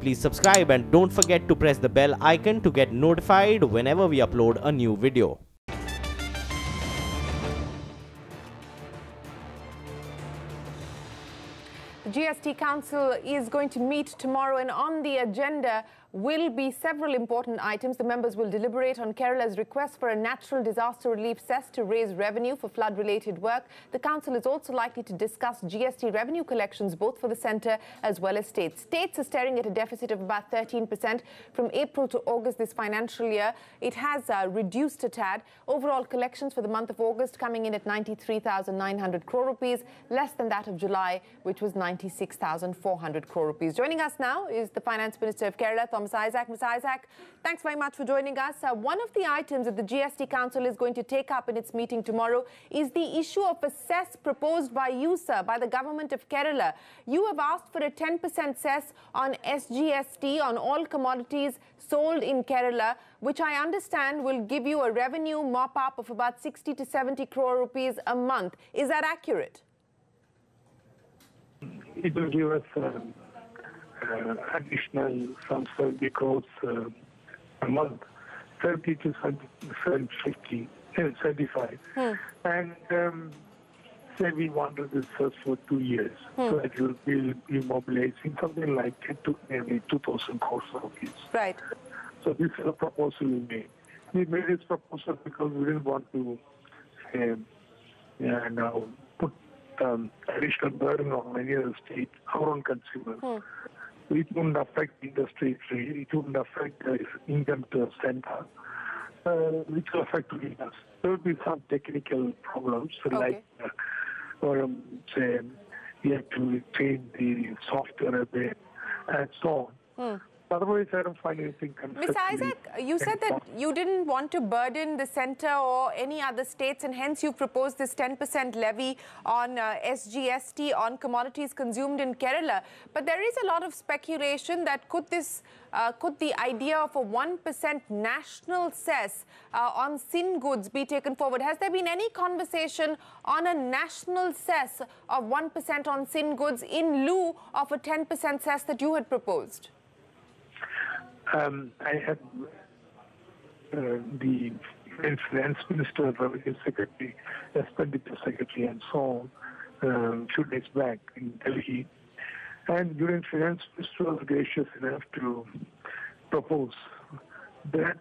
please subscribe and don't forget to press the bell icon to get notified whenever we upload a new video. The GST Council is going to meet tomorrow, and on the agenda will be several important items. The members will deliberate on Kerala's request for a natural disaster relief cess to raise revenue for flood-related work. The council is also likely to discuss GST revenue collections both for the centre as well as states. States are staring at a deficit of about 13% from April to August this financial year. It has reduced a tad. Overall collections for the month of August coming in at 93,900 crore rupees, less than that of July, which was 96,400 crore rupees. Joining us now is the Finance Minister of Kerala, Mr. Isaac, thanks very much for joining us. One of the items that the GST Council is going to take up in its meeting tomorrow is the issue of a cess proposed by you, sir, by the government of Kerala. You have asked for a 10% cess on SGST on all commodities sold in Kerala, which I understand will give you a revenue mop-up of about 60 to 70 crore rupees a month. Is that accurate? It will give us additional some 70 crores a month, 30 to 50, 75. And say we wanted this first for 2 years, so it will be mobilizing something like nearly 2,000 crores rupees. Right. So this is a proposal we made. We made this proposal because we didn't want to put additional burden on many other states, our own consumers. It wouldn't affect industry trade, it wouldn't affect income to the center, which will affect us. There will be some technical problems, like, say, you have to change the software a bit, and so on. Otherwise, I don't find anything conceptually. Mr. Isaac, you said that you didn't want to burden the centre or any other states, and hence you proposed this 10% levy on SGST on commodities consumed in Kerala. But there is a lot of speculation that could the idea of a 1% national cess on sin goods be taken forward? Has there been any conversation on a national cess of 1% on sin goods in lieu of a 10% cess that you had proposed? I had the Finance Minister, Revenue Secretary, Expenditure Secretary, and so on, 2 days back in Delhi. And Union Finance Minister was gracious enough to propose that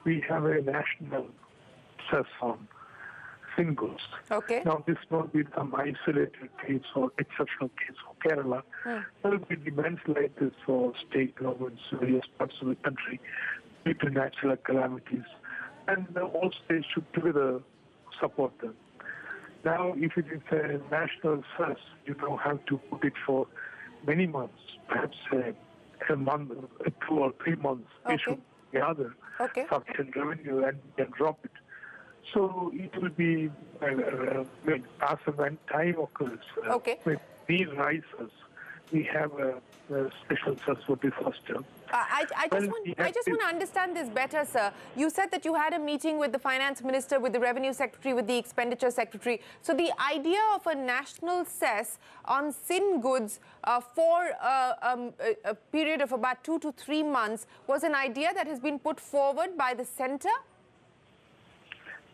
we have a national cess on sin goods. Okay. Now, this will not be some isolated case or exceptional case for Kerala. There will be demands like this for state governments in various parts of the country due to natural calamities, and all states should together support them. Now, if it is a national cess, you don't have to put it for many months, perhaps a month, 2 or 3 months. They should gather sufficient revenue and can drop it. So it will be, as and when time occurs, when need rises, we have a special cess for disaster. I just want to understand this better, sir. You said that you had a meeting with the Finance Minister, with the Revenue Secretary, with the Expenditure Secretary. So the idea of a national cess on sin goods for a period of about 2 to 3 months was an idea that has been put forward by the centre?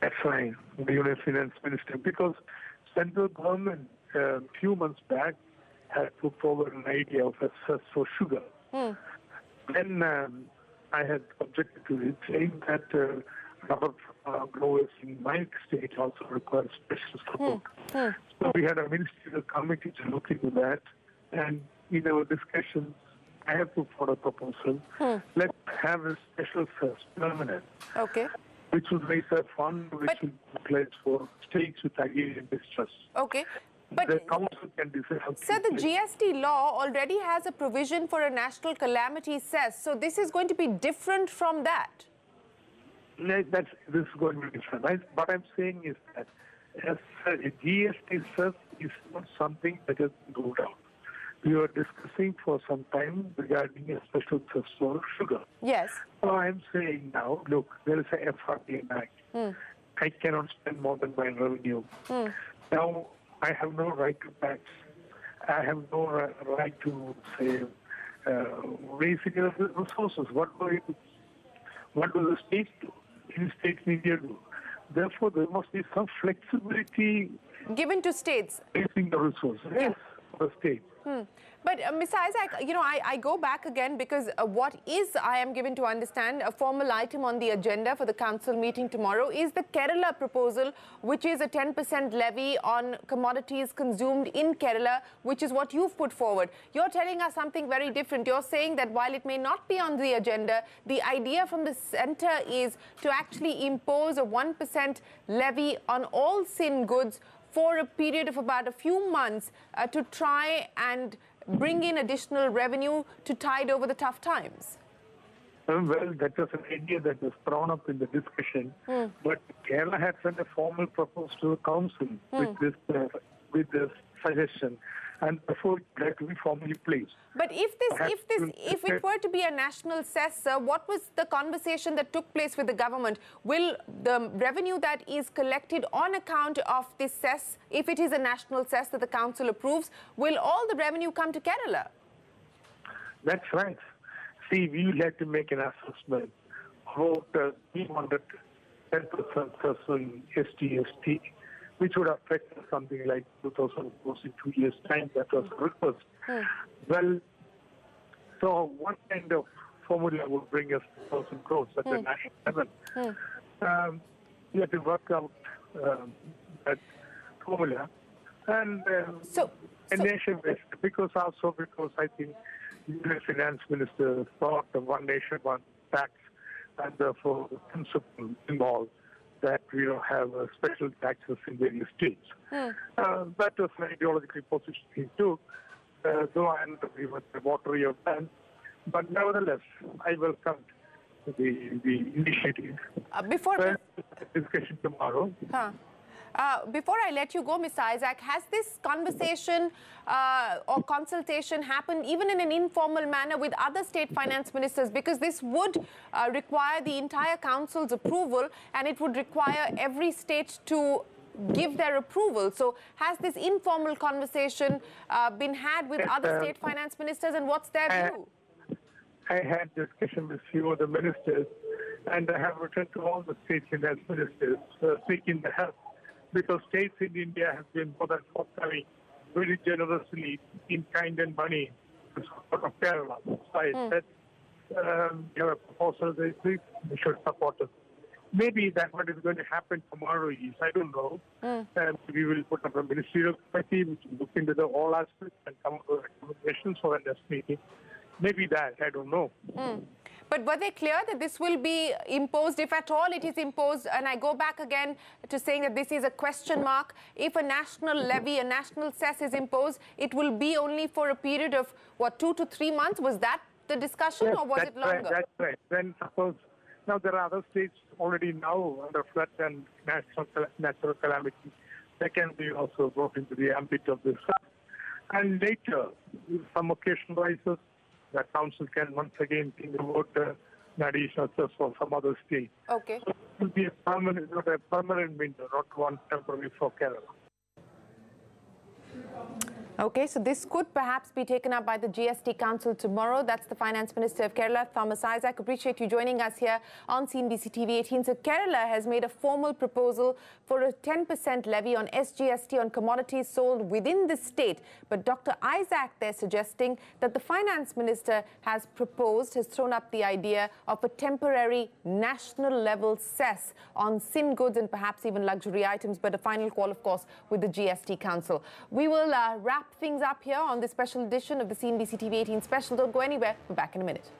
That's right, the Union Finance Minister, because central government a few months back had put forward an idea of a cess for sugar. Then I had objected to it, saying that rubber growers in my state also require special support. So we had a ministerial committee to look into that, and in our discussions, I have put forward a proposal. Let's have a special cess, permanent. Which would raise a fund which would be placed for states with agrarian distress. But the council can decide how to. Sir, the GST law already has a provision for a national calamity cess. So this is going to be different from that. This is going to be different. What I'm saying is that a GST cess is not something that has been ruled out. We were discussing for some time regarding a special cess for sugar. Yes. So I'm saying now, look, there is a FRP Act. I cannot spend more than my revenue. Now, I have no right to tax. I have no right to say raising of the resources. What do the states do? In states in India do. Therefore, there must be some flexibility given to states. Raising the resources, yes, for the states. But Mr. Isaac, you know, I go back again because what is, I am given to understand, a formal item on the agenda for the council meeting tomorrow is the Kerala proposal, which is a 10% levy on commodities consumed in Kerala, which is what you've put forward. You're telling us something very different. You're saying that while it may not be on the agenda, the idea from the centre is to actually impose a 1% levy on all sin goods for a period of about a few months to try and bring in additional revenue to tide over the tough times? Well, that was an idea that was thrown up in the discussion, but Kerala had sent a formal proposal to the council with this suggestion, and before it had to be formally placed. But if it were to be a national cess, sir, what was the conversation that took place with the government? Will the revenue that is collected on account of this cess, if it is a national cess that the council approves, will all the revenue come to Kerala? That's right. See, we will have to make an assessment about 310% cess in SGST, which would affect something like 2,000 crores in 2 years' time. That was a request. Well, so what kind of formula would bring us 2,000 crores at the national level? We have to work out that formula. And a nation, because I think the finance minister thought of one nation, one tax, and therefore the principle involved that we don't have special taxes in various states. That was an ideological position he took, though I am agree with the watery of that. But nevertheless, I welcome the initiative. Before discussion tomorrow. Before I let you go, Mr. Isaac, has this conversation or consultation happened even in an informal manner with other state finance ministers? Because this would require the entire council's approval, and it would require every state to give their approval. So has this informal conversation been had with other state finance ministers, and what's their view? I had discussion with few of the ministers, and I have written to all the state finance ministers seeking the help, because states in India have been more than forthcoming very generously in kind and money to support of Kerala. So I said, you have a proposal, they should support us. Maybe that's what is going to happen tomorrow is, I don't know. We will put up a ministerial committee which will look into all aspects and come up with recommendations for the next meeting. Maybe that, I don't know. But were they clear that this will be imposed, if at all it is imposed? And I go back again to saying that this is a question mark. If a national levy, a national cess is imposed, it will be only for a period of, what, 2 to 3 months? Was that the discussion, or was it longer? Right, that's right. Then suppose, now there are other states already now under flood and natural calamity. They can be also brought into the ambit of this. And later, if some occasion rises, the council can once again think about an additional cess for some other state. Okay. So it will be a permanent window, not one temporary for Kerala. Okay, so this could perhaps be taken up by the GST Council tomorrow. That's the Finance Minister of Kerala, Thomas Isaac. Appreciate you joining us here on CNBC-TV18. So Kerala has made a formal proposal for a 10% levy on SGST on commodities sold within the state. But Dr. Isaac, they're suggesting that the Finance Minister has thrown up the idea of a temporary national level cess on sin goods and perhaps even luxury items. But a final call, of course, with the GST Council. We will wrap things up here on this special edition of the CNBC-TV18 special. Don't go anywhere. We're back in a minute.